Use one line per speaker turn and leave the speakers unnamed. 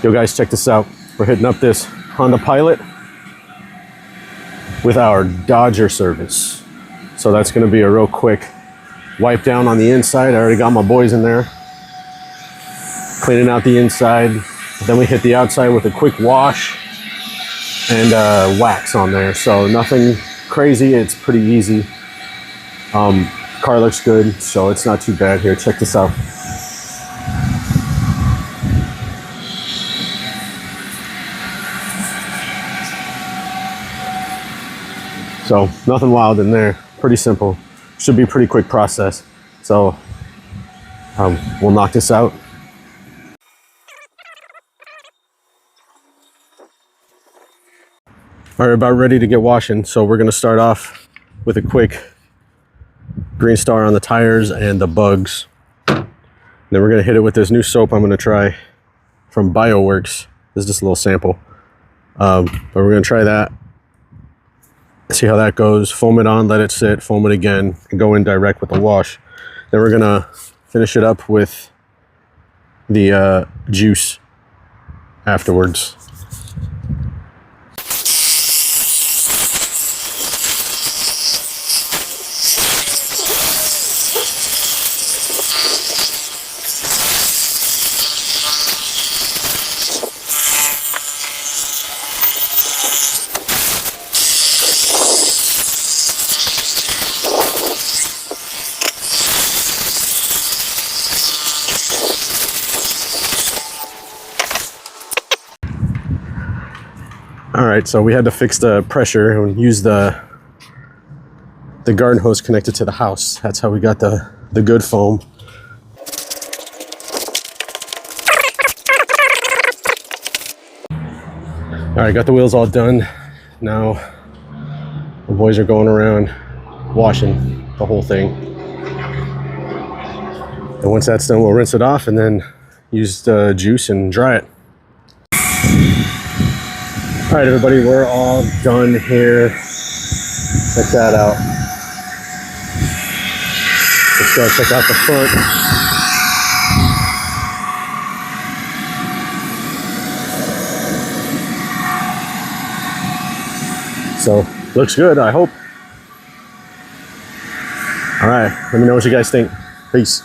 Yo guys, check this out. We're hitting up this Honda Pilot with our Dodger service. So that's gonna be a real quick wipe down on the inside. I already got my boys in there cleaning out the inside. Then we hit the outside with a quick wash and wax on there. So nothing crazy, it's pretty easy. Car looks good, so it's not too bad here. Check this out. So nothing wild in there, pretty simple. Should be a pretty quick process. So we'll knock this out. All right, about ready to get washing. So we're gonna start off with a quick green star on the tires and the bugs. Then we're gonna hit it with this new soap I'm gonna try from BioWorks. This is just a little sample. But we're gonna try that. See how that goes. Foam it on, let it sit, foam it again, and go in direct with the wash. Then we're gonna finish it up with the juice afterwards. All right, so we had to fix the pressure and use the garden hose connected to the house. That's how we got the good foam. All right, got the wheels all done. Now the boys are going around washing the whole thing. And once that's done, we'll rinse it off and then use the juice and dry it. All right, everybody, we're all done here. Check that out. Let's go check out the front. So, looks good, I hope. All right, let me know what you guys think. Peace.